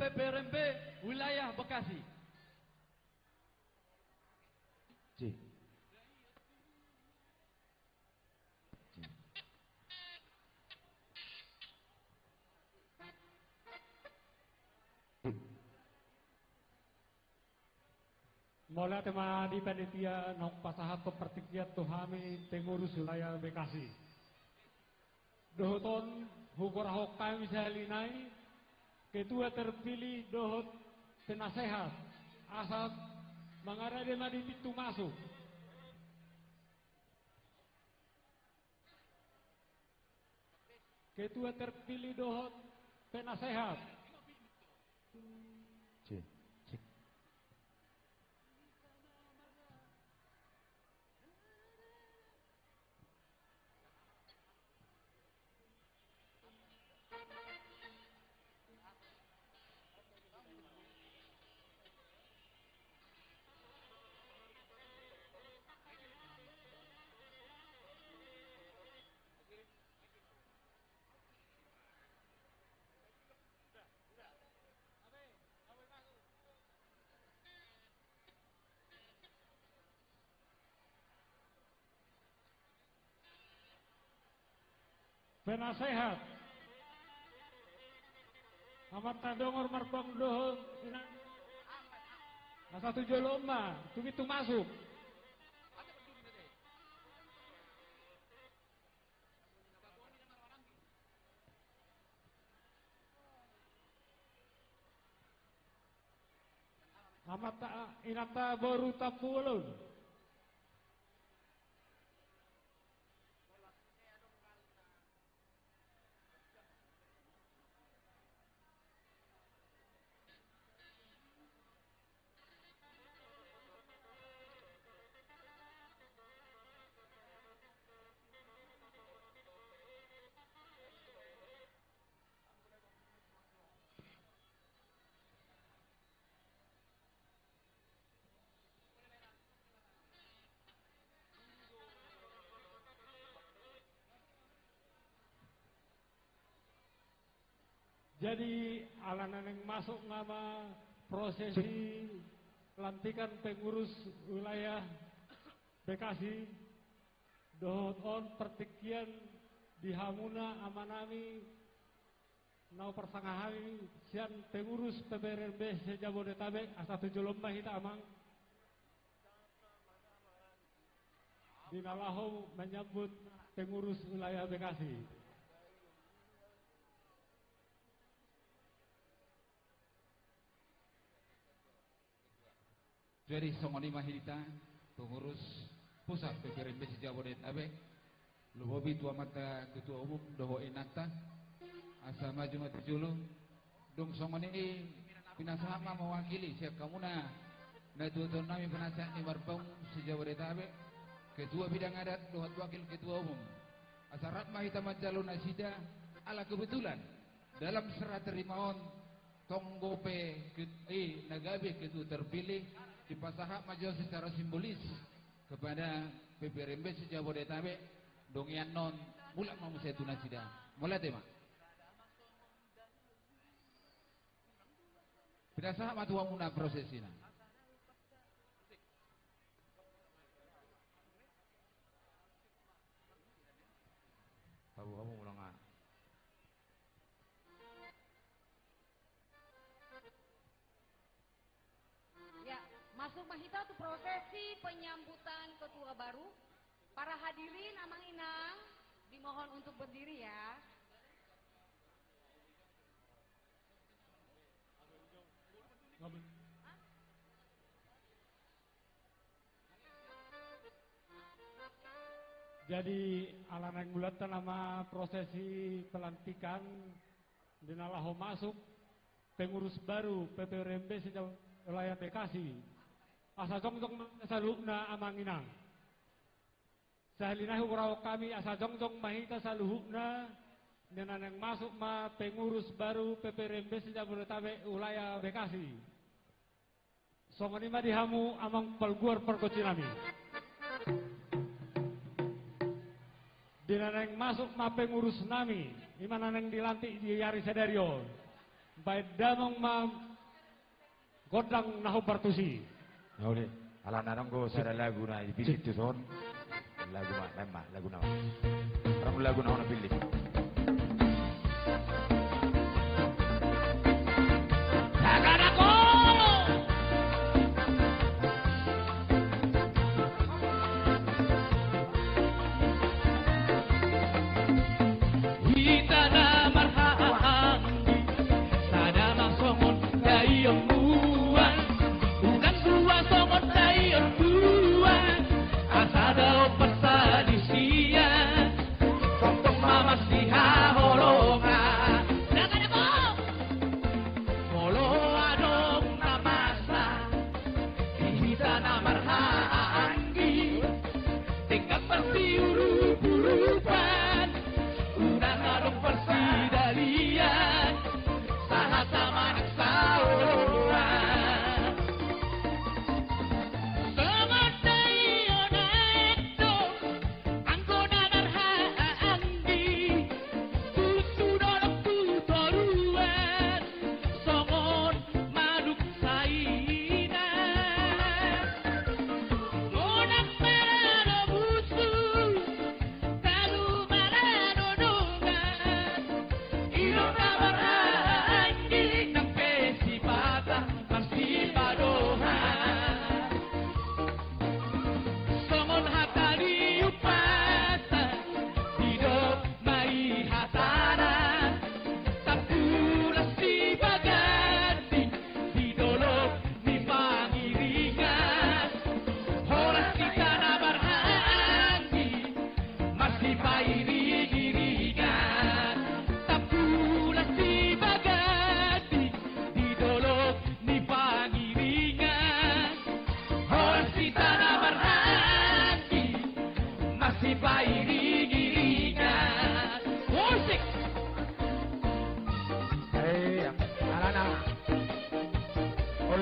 PPRMB wilayah Bekasi. C. Mula tema di panitia nong pasahat pertikiat tuhami pengurus wilayah Bekasi. Dohoton hukurahok kami salinai ketua terpilih dohot penasehat asal mengarah di pintu masuk. Ketua terpilih dohot penasehat. C. Penasehat Ahmad Tadongor Marbang Dohon Asa tujuh lomba begitu masuk. Ahmad Inata Boru Tapulun. Jadi alanan yang masuk nama prosesi pelantikan pengurus wilayah Bekasi dohot on pertikian di Hamuna amanami nau persangahari sian pengurus PPRMB sejabodetabek asa tujuh lomba hita amang dinalaho menyambut pengurus wilayah Bekasi. Jadi songoni mahirita pengurus pusat PPRMB Sejabodetabek Lubobi tua mata ketua umum doho enakta asa maju mati julu dong songoni ini pinasama mewakili siap kamuna na tuan nami penasihat ni Marbang Sejabodetabek ketua bidang adat doho wakil ketua umum asa ratma hitam jalun asida ala kebetulan dalam serat terimaon tonggope nagabe ketua terpilih dipasahak maju secara simbolis kepada PPRMB Sejabodetabek dongian non mulak mamu saya tunasida mulai tema pinasahak matua muna prosesina kamu ulang. Ya, masuk mahita tuh prosesi penyambutan ketua baru. Para hadirin amang inang dimohon untuk berdiri ya. Jadi alanan bulatan nama prosesi pelantikan dinalaho masuk pengurus baru PPRMB sejauh wilayah Bekasi asa jongjong salubna amanginang sahalina hurau kami asa jongjong mahita saluhukna dengan yang masuk ma pengurus baru PPRMB Sejabodetabek wilayah Bekasi songoni ma dihamu amang pelguar perkocinami dengan yang masuk ma pengurus nami imana yang dilantik di Yari Sederio Baik damang ma godang nahu partusi. Oleh, ala nanong ko sa lagu na ibisit to son. Lagu lagu na. Parang lagu na ako napili.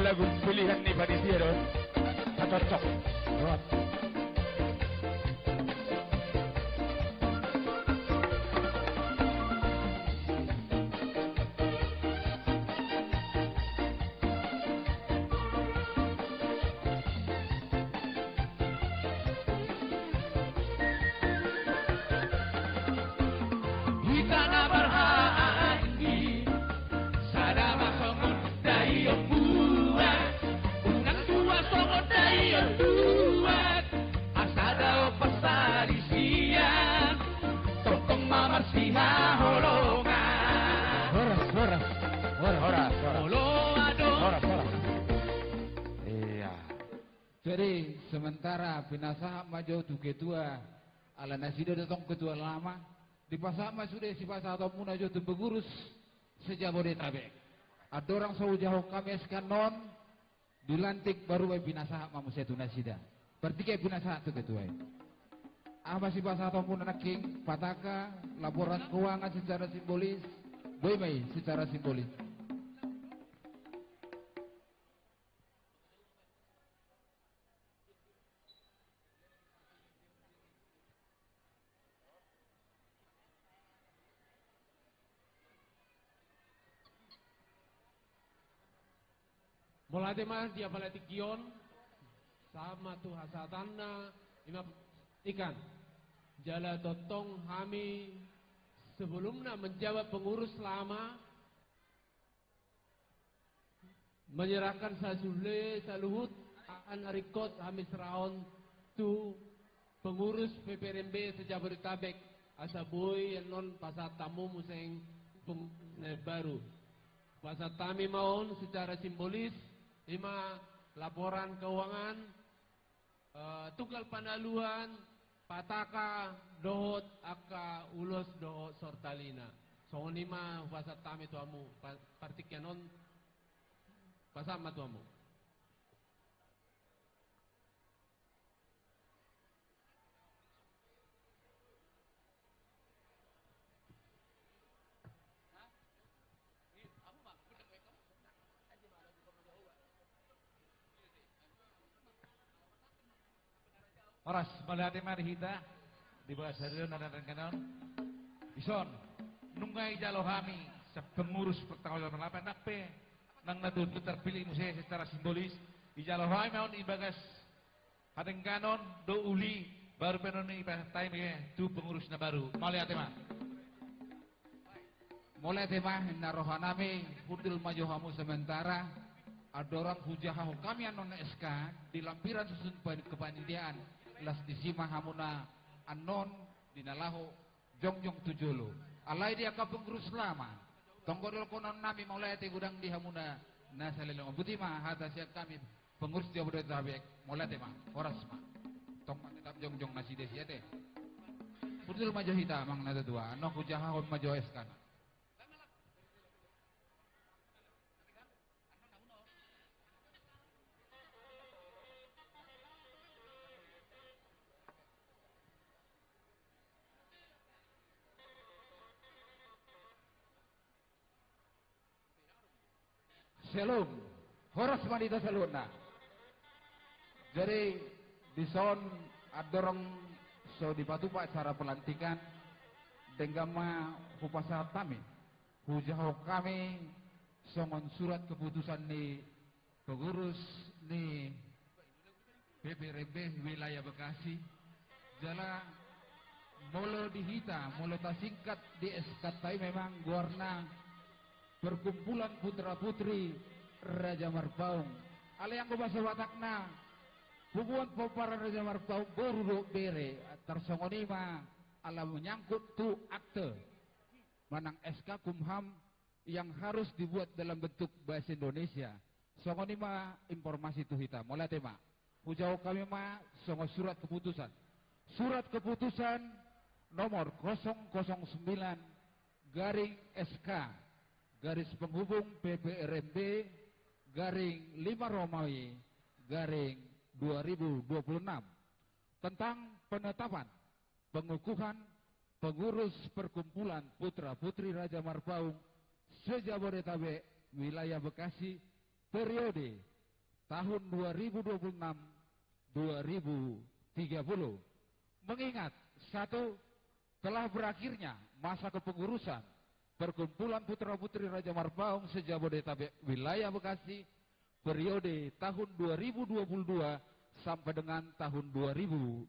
Lagu pilihan nih panitia dong, cocok. Jadi sementara binasa maju tu ketua ala nasido datang ketua lama di pasar sudah si pasar atau pun aja tu pengurus sejabodetabek. Ada orang jauh kami sekarang dilantik baru binasa mamu setu nasida. Berarti kayak binasa tu ketua. Apa si pasar atau pun anak king pataka laporan keuangan secara simbolis, boy secara simbolis. Mulai mah dia balik kion sama tuh hasatanna lima ikan jala totong kami sebelumnya menjawab pengurus lama menyerahkan sasule saluhut an rekod kami seraon tu pengurus PPRMB sejabodetabek asaboy non pasar tamu museng baru pasar tami maun secara simbolis 5 laporan keuangan, tukal panaluan, pataka, dohot, aka, ulos, dohot, sortalina. So 5 pasat tami tuamu, partikyanon, pasama tuamu. Oras malati marihita di bawah sadon dan kanon. Ison nunggai jalo kami pengurus pertanggal 8 nape nang nadun terpilih musya secara simbolis ijalohay maun ibagas hadeng kanon do uli baru penoni time tu pengurus na baru mulai tema narohanami hudul majohamu sementara adorang hujahahu kami anon SK di lampiran susun kepanitiaan las disima hamuna anon dinalahu jongjong tujulu alai dia ka pengurus lama tonggorol konon nami mulai te gudang di hamuna nasalelong butima hata siap kami pengurus Jabodetabek mulai tema horas ma tong tetap jongjong nasi desia teh hudul majohita mang nada tua no hujahahu majo SK Selum, horas wanita seluna. Jadi di son adorong so dipatupa acara pelantikan denggama hupasa kami, hujah kami songon surat keputusan ni pengurus ni PPRB wilayah Bekasi jala molo dihita, molo tasingkat di SKT memang warna perkumpulan putra-putri Raja Marpaung. Ale yang bahasa Watakna, hubungan pemparan Raja Marpaung baru bere tersongonima ala menyangkut tu akte manang SK Kumham yang harus dibuat dalam bentuk bahasa Indonesia. Songonima informasi tu hitam. Mulai tema. Hujau kami ma songo surat keputusan. Surat keputusan nomor 009 garing SK garis penghubung PPRMB garing 5 Romawi garing 2026 tentang penetapan pengukuhan pengurus perkumpulan putra-putri Raja Marpaung se-Jabodetabek wilayah Bekasi periode tahun 2026-2030 mengingat satu telah berakhirnya masa kepengurusan perkumpulan putra-putri Raja Marpaung se-Jabodetabek wilayah Bekasi periode tahun 2022 sampai dengan tahun 2026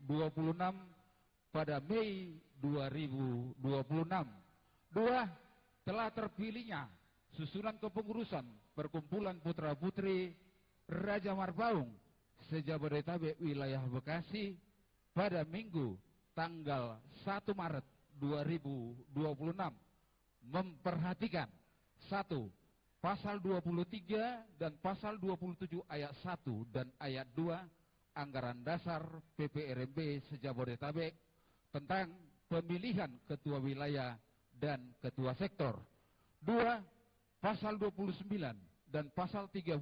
pada Mei 2026. Dua, telah terpilihnya susunan kepengurusan perkumpulan putra-putri Raja Marpaung se-Jabodetabek wilayah Bekasi pada Minggu tanggal 1 Maret 2026 memperhatikan 1. Pasal 23 dan pasal 27 ayat 1 dan ayat 2 Anggaran Dasar PPRMB se-Jabodetabek tentang pemilihan ketua wilayah dan ketua sektor. 2. Pasal 29 dan pasal 30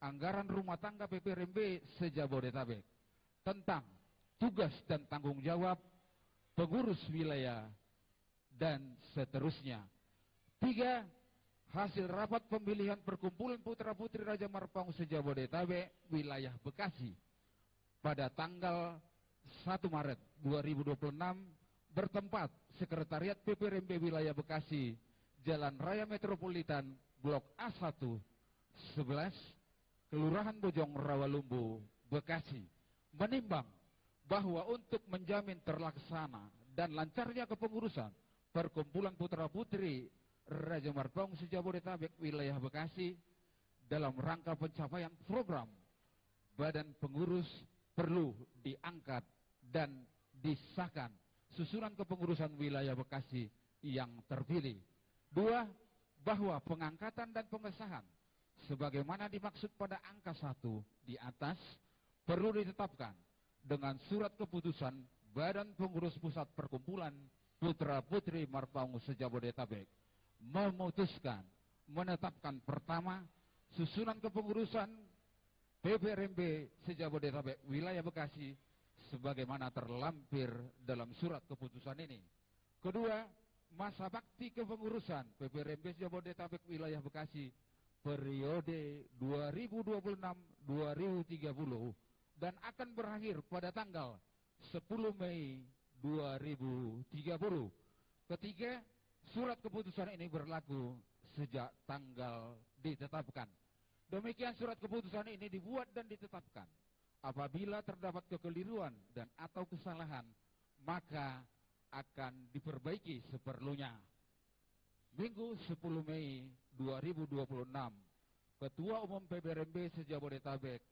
Anggaran Rumah Tangga PPRMB se-Jabodetabek tentang tugas dan tanggung jawab pengurus wilayah dan seterusnya. 3. Hasil rapat pemilihan perkumpulan putra-putri Raja Marpaung se-Jabodetabek wilayah Bekasi pada tanggal 1 Maret 2026 bertempat Sekretariat PPRMB wilayah Bekasi, Jalan Raya Metropolitan, Blok A1 11, Kelurahan Bojong Rawalumbu, Bekasi, menimbang bahwa untuk menjamin terlaksana dan lancarnya kepengurusan perkumpulan putra-putri Raja Marpaung se-Jabodetabek wilayah Bekasi dalam rangka pencapaian program badan pengurus perlu diangkat dan disahkan susunan kepengurusan wilayah Bekasi yang terpilih. 2. Bahwa pengangkatan dan pengesahan sebagaimana dimaksud pada angka 1 di atas perlu ditetapkan dengan surat keputusan Badan Pengurus Pusat Perkumpulan Putra-Putri Marpaung se-Jabodetabek memutuskan menetapkan pertama susunan kepengurusan PPRMB se-Jabodetabek wilayah Bekasi sebagaimana terlampir dalam surat keputusan ini. Kedua, masa bakti kepengurusan PPRMB se-Jabodetabek wilayah Bekasi periode 2026-2030 dan akan berakhir pada tanggal 10 Mei 2030. Ketiga, Surat keputusan ini berlaku sejak tanggal ditetapkan. Demikian surat keputusan ini dibuat dan ditetapkan. Apabila terdapat kekeliruan dan atau kesalahan, maka akan diperbaiki seperlunya. Minggu 10 Mei 2026, Ketua Umum PBRMB se-Jabodetabek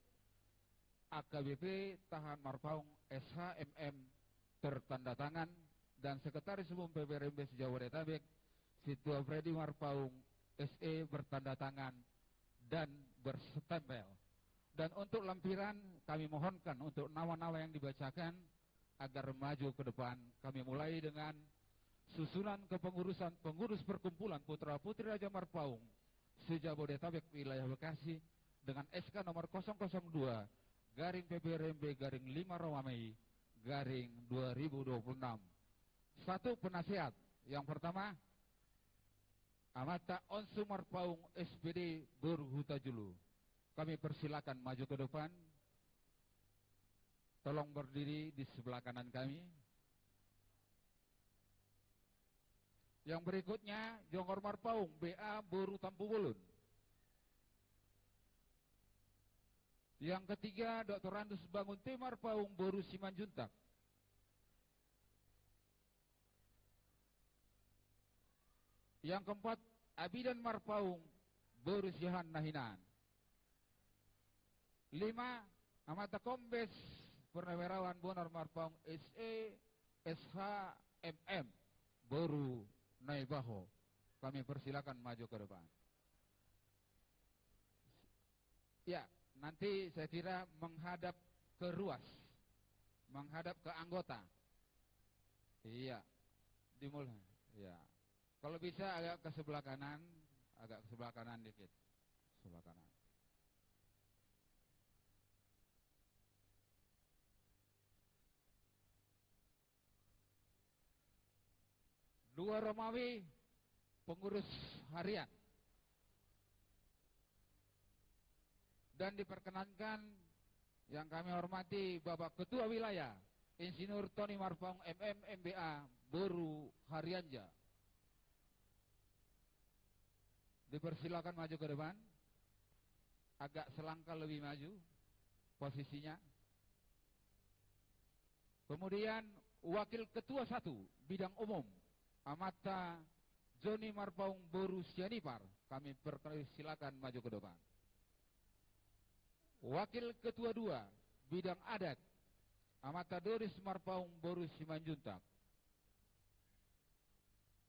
AKBP Tahan Marpaung SHMM tertanda tangan, dan Sekretaris Umum PBRMB se-Jabodetabek Situa Freddy Marpaung SE bertanda tangan dan berstempel. Dan untuk lampiran kami mohonkan untuk nama-nama yang dibacakan agar maju ke depan. Kami mulai dengan susunan kepengurusan pengurus perkumpulan Putra Putri Raja Marpaung se-Jabodetabek wilayah Bekasi dengan SK nomor 002-5 Satu penasehat. Yang pertama, Amata Onsu Marpaung SPD Berhutajulu. Kami persilakan maju ke depan. Tolong berdiri di sebelah kanan kami. Yang berikutnya, Jongor Marpaung BA Boru Tampu Bulun. Yang ketiga, Dr. Randus Bangun T Marpaung Boru Simanjuntak. Yang keempat, Abidan Marpaung Boru Sihan Nahinan. 5, Amata Kombes Purnawirawan Bonar Marpaung SE SHMM Boru Naibaho. Kami persilakan maju ke depan. Ya, nanti saya kira menghadap ke ruas, menghadap ke anggota. Iya, dimulai. Ya, kalau bisa agak ke sebelah kanan dikit, sebelah kanan. Dua Romawi pengurus harian. Dan diperkenankan yang kami hormati Bapak Ketua Wilayah Insinyur Tony Marpaung MM MBA Boru Harianja. Dipersilakan maju ke depan. Agak selangkah lebih maju posisinya. Kemudian Wakil Ketua 1 Bidang Umum Amata Joni Marpaung Boru Sianipar. Kami persilakan maju ke depan. Wakil Ketua 2 Bidang Adat Amata Doris Marpaung Boru Simanjuntak.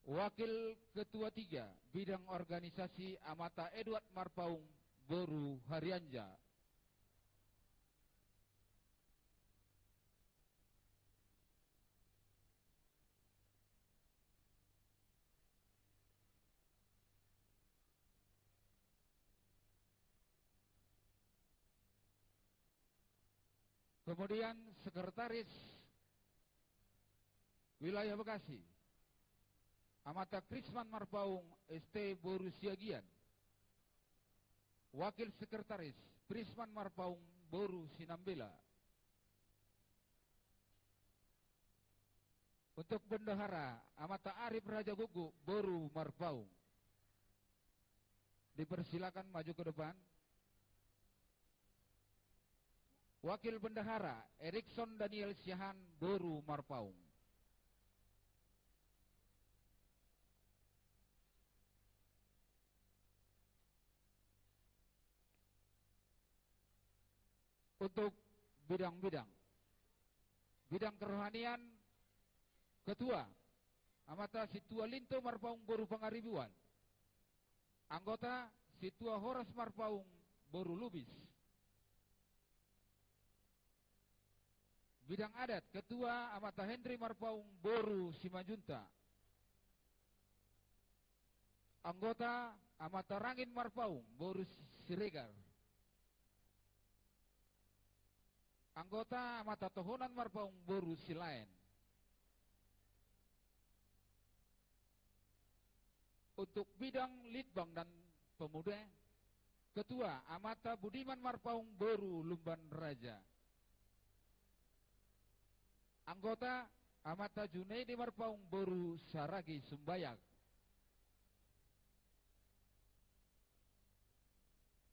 Wakil Ketua 3 Bidang Organisasi Amata Edward Marpaung Boru Harianja. Kemudian Sekretaris Wilayah Bekasi Amata Krisman Marpaung ST Boru Siagian. Wakil Sekretaris Prisman Marpaung Boru Sinambela. Untuk Bendahara Amata Arif Raja Gugu Boru Marpaung. Dipersilakan maju ke depan. Wakil Bendahara Erikson Daniel Siahan Boru Marpaung. Untuk bidang-bidang kerohanian, Ketua Amata Situa Linto Marpaung Boru Pangaribuan. Anggota Situa Horas Marpaung Boru Lubis. Bidang adat, Ketua Amata Hendri Marpaung Boru Simajunta. Anggota Amata Rangin Marpaung Boru Siregar. Anggota Amata Tohonan Marpaung Boru Silaen. Untuk bidang litbang dan pemuda, Ketua Amata Budiman Marpaung Boru Lumban Raja. Anggota Amata Junaidi Marpaung Boru Saragi Sumbayak.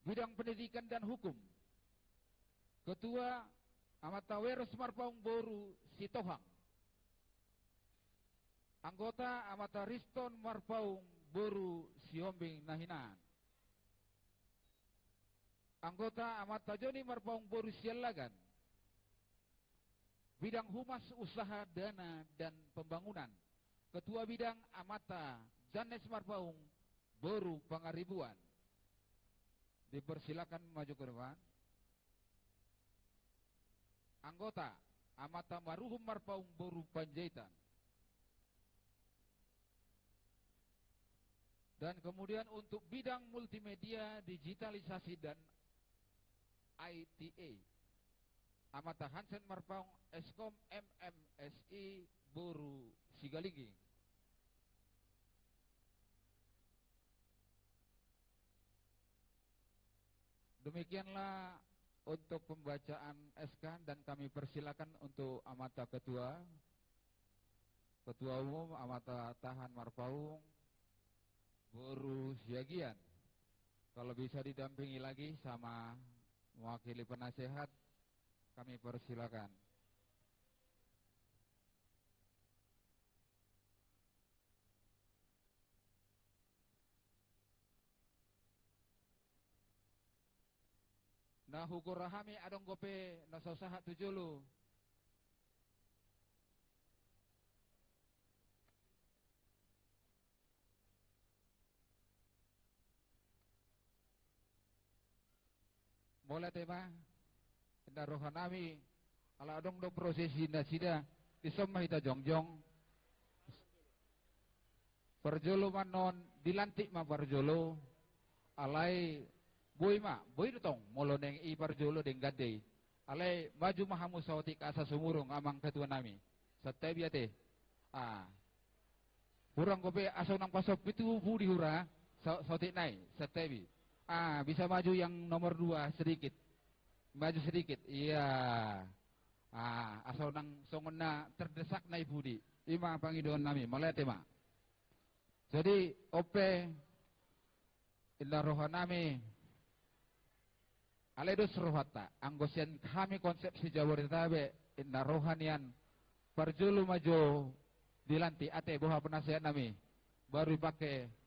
bidang pendidikan dan hukum, Ketua Amata Weros Marpaung Boru Sitohang, anggota Amata Riston Marpaung Boru Siombing Nahinan, anggota Amata Joni Marpaung Boru Sialagan, bidang humas usaha dana dan pembangunan, Ketua bidang Amata Janes Marpaung Boru Pangaribuan. Dipersilakan maju ke depan. Anggota Amata Maruhum Marpaung Boru Panjaitan. Dan kemudian untuk bidang multimedia, digitalisasi dan ITA, Amata Hansen Marpaung Eskom MMSI Boru Sigalinging. Demikianlah untuk pembacaan SK dan kami persilakan untuk Amata Ketua Umum Amata Tahan Marpaung Boru Siagian. Kalau bisa didampingi lagi sama mewakili penasehat, kami persilakan. Nah hukur rahami adong gope nasasahat tujulu. Mulai tema indah rohanami ala adong do prosesi nasida disomah ita jongjong parjolo manon dilantik ma parjolo alai boy dotong molo neng i parjolo deng gade alai maju mahamu sawati ka asa sumurung amang ketua nami satay biate kurang kope aso nang pasop itu budi hura sawati nai satay bisa maju yang nomor 2 sedikit. Maju sedikit. Iya. Asal nang songona terdesak na ibudi. Ima pangidon nami. Malete ma. Jadi ope indah rohan nami. Aledos rohata. Anggosian kami konsep si Jabodetabek indah rohanian parjulu maju dilanti ate boha penasehat nami. Baru pakai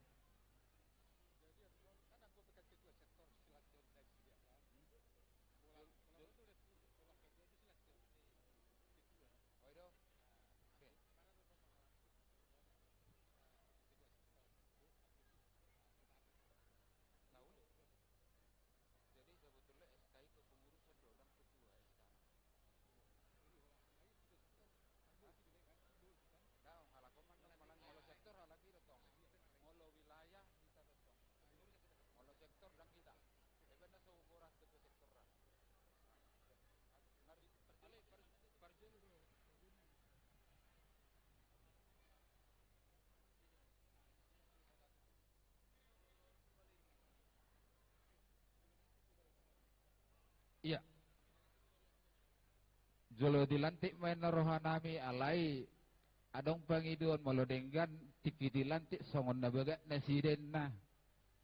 iya. Jolo dilantik main rohanami alai adong pangidon malodenggan tiki dilantik songon na baga nasiden na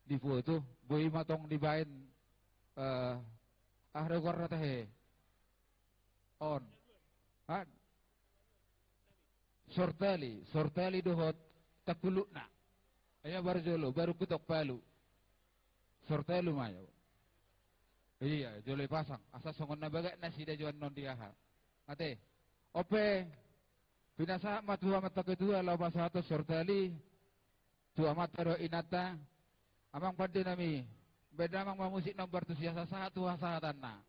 di foto boy matong dibain rekor tahe on sortali dohot takuluk na aya baru jolo baru kutok palu sortali mayo. Iya, jole pasang. Asa songon na baga na sida juan non diaha. Ate, ope pinasa matua mata kedua lawa satu sortali tua mata ro inata amang pade nami beda amang musik nomor tu siasa satu hasatanna.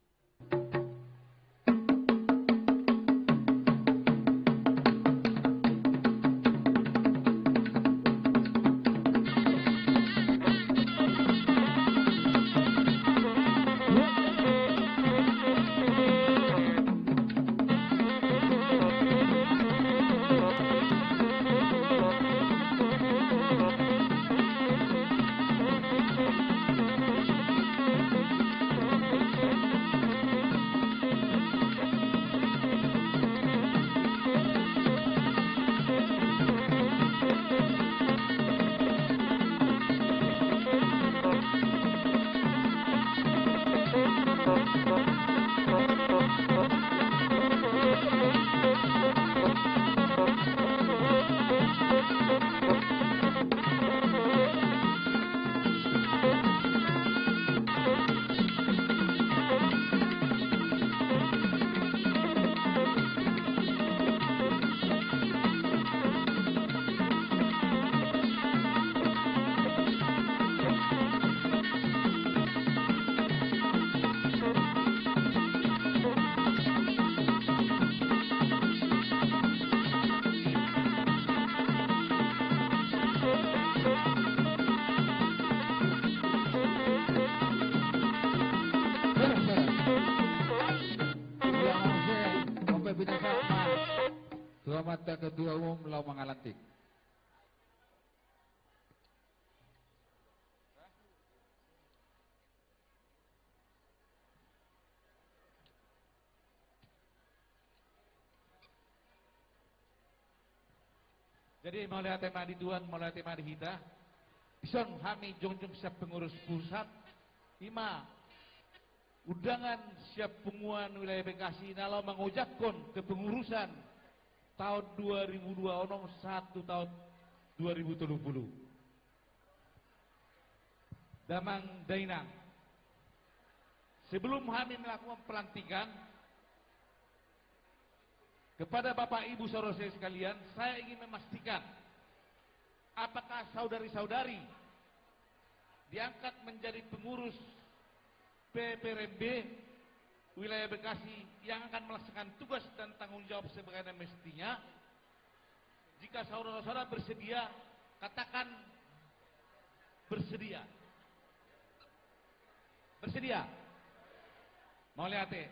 mata ketua umum lau mangalantik. Jadi mulai tema di Tuan, mulai tema di kita. Ison kami jongjong siap pengurus pusat. 5. Undangan siap penguan wilayah Bekasi nalau mengujakkan kepengurusan tahun 2002 onong 1 tahun 2030. Damang Dainang. Sebelum kami melakukan pelantikan kepada Bapak Ibu saudara sekalian, saya ingin memastikan apakah saudari-saudari diangkat menjadi pengurus PPRMB wilayah Bekasi yang akan melaksanakan tugas dan tanggung jawab sebagaimana mestinya. Jika saudara-saudara bersedia, katakan bersedia. Bersedia? Mau lihat ya?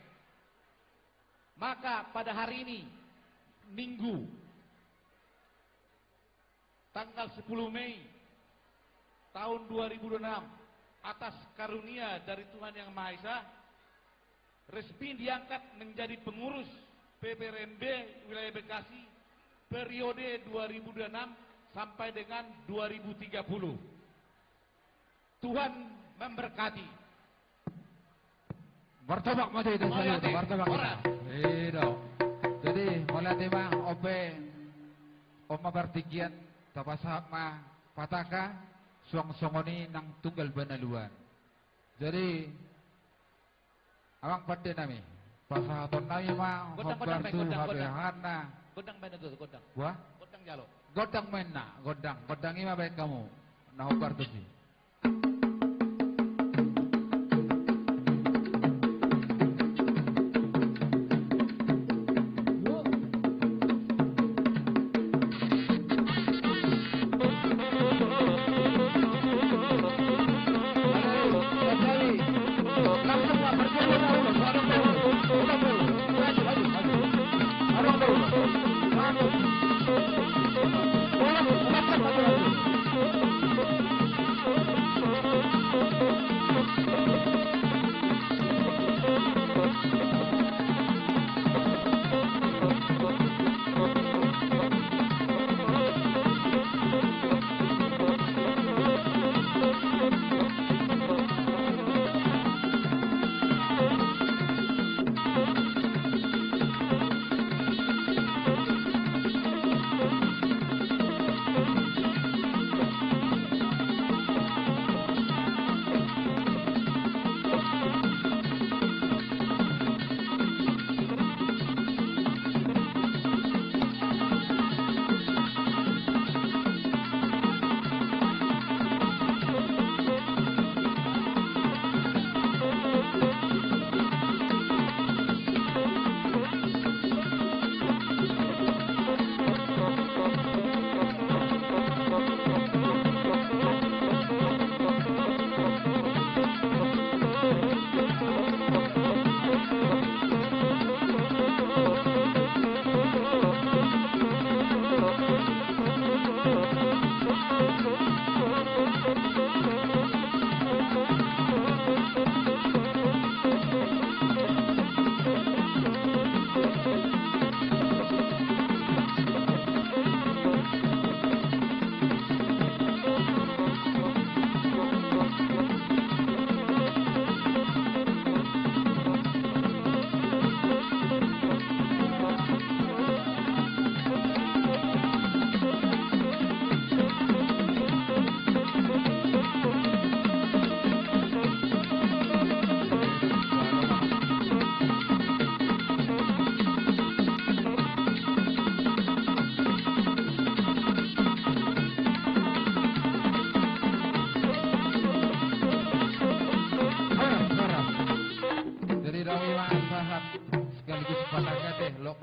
Maka pada hari ini, Minggu, tanggal 10 Mei tahun 2006, atas karunia dari Tuhan Yang Maha Esa, resmi diangkat menjadi pengurus PPRMB wilayah Bekasi periode 2006 sampai dengan 2030. Tuhan memberkati. Martabak mati itu saja, martabak kita. Iya. Jadi mulai tema OP Oma Bartikian tapasak ma pataka suang-suangoni nang tunggal banaluan. Jadi awang pade nami pasahaton nami ma hobartu habehana. Godang mana tu godang? Wah? Godang jalo. Godang mena, godang ima baik kamu. Nah hobartu sih.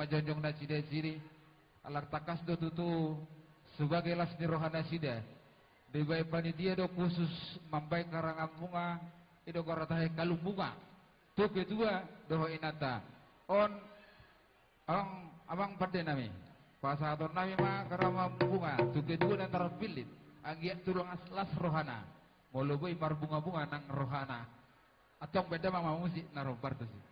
Jonjong na sida siri alar takas do tutu sebagai lasni rohana sida debai panitia do khusus mambai karangan bunga ido koratahe kalung bunga to kedua doho inata on abang pada nami pasahaton nami ma karama bunga tukeduan antara pilit agiat tulung aslas rohana moluboy mar bunga-bunga nang rohana atong beda mama musik naro partu sih.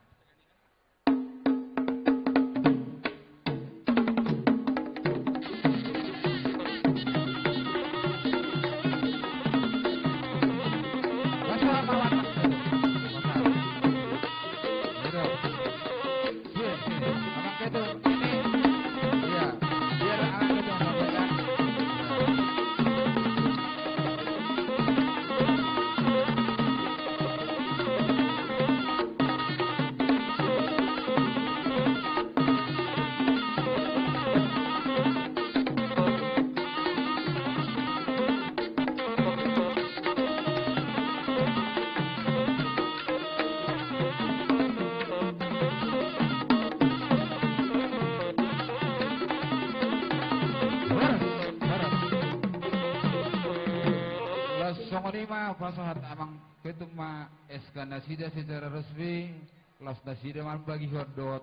Pasahat amang ketuma eska nasida secara resmi las nasida man bagi hodot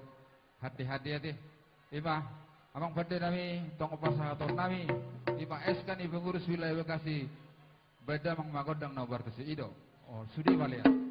hati-hati ima amang pada nami tong pasahaton nami ima eska ni pengurus wilayah Bekasi beda mang magodang nobar tesi ido oh sudi balian.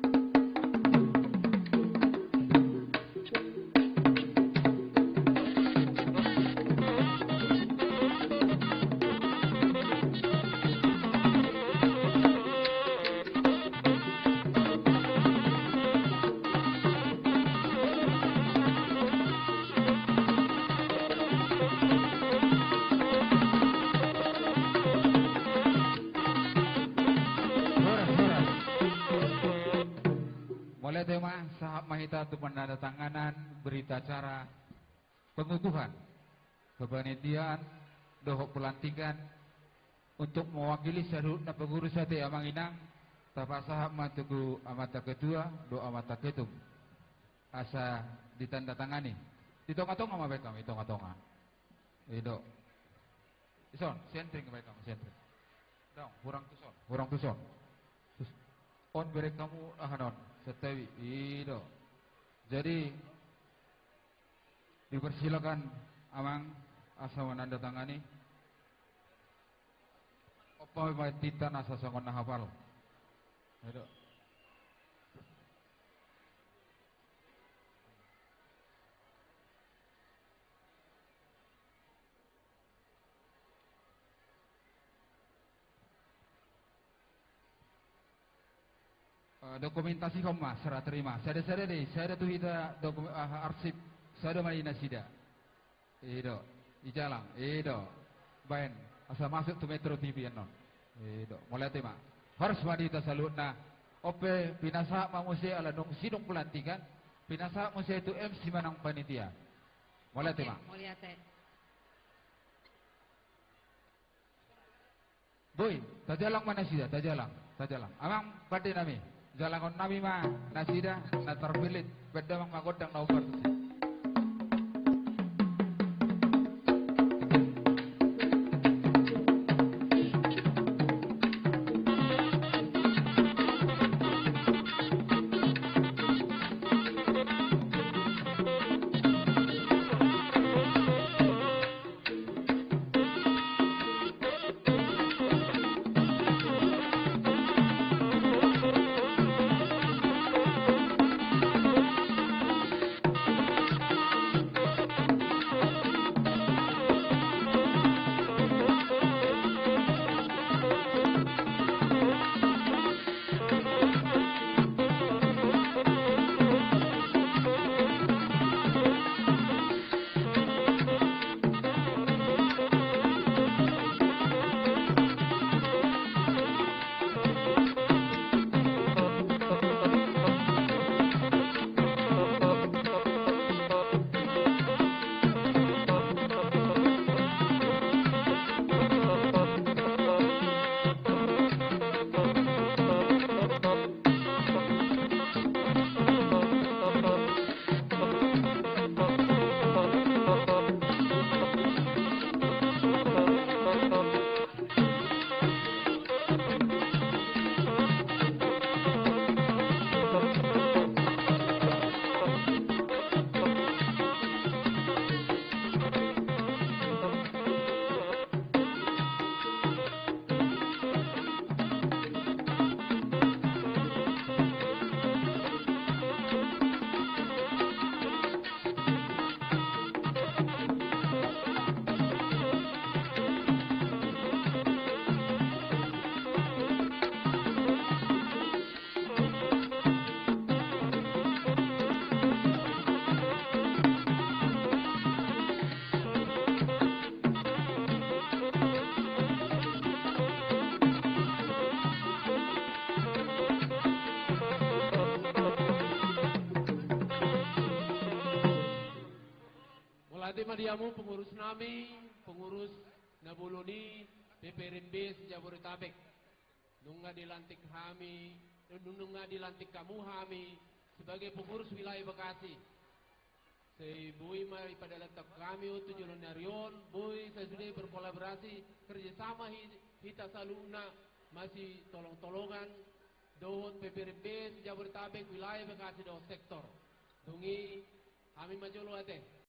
Tema sahab mahita untuk penandatanganan berita acara pengukuhan kepanitiaan dohok pelantikan untuk mewakili saruna pengurus hati amang inang tapa sahab matuku amata ketua do amata ketum asa ditandatangani ditonga-tonga ma baik kami tonga-tonga ido ison sentring baik kami sentring dong kurang tuson on berek kamu ahanon Setawi, ido. Jadi dipersilakan amang asa menandatangani. Apa bae titan asa sangon hafal. Ido. Dokumentasi koma serah terima. Saya deh. Saya tuh hita arsip. Saya malina sida. Ido, ijalang. Ido, bain. Asal masuk tu Metro TV non. Ido, mulai tema. Harus wanita salutna. Ope pinasa mamusia ala dong sidong pelantikan. Pinasa mamusia itu MC manang panitia. Mulai tema. Mulia teh. Boy, tajalang mana sida? Tajalang. Amang pati nami. Jalangon nami ma nasida na terpilit beda mang magodang naubar tu. Tadi madiamu pengurus nami, pengurus Nabuluni, PPRB Jabodetabek. Nunga dilantik kami, nunga dilantik kamu kami sebagai pengurus wilayah Bekasi. Bui mari pada letak kami untuk Julunarion, Bui saya sudah berkolaborasi kerjasama kita saluna masih tolong-tolongan dohot PPRB Jabodetabek wilayah Bekasi dohot sektor. Tungi kami majolo ate.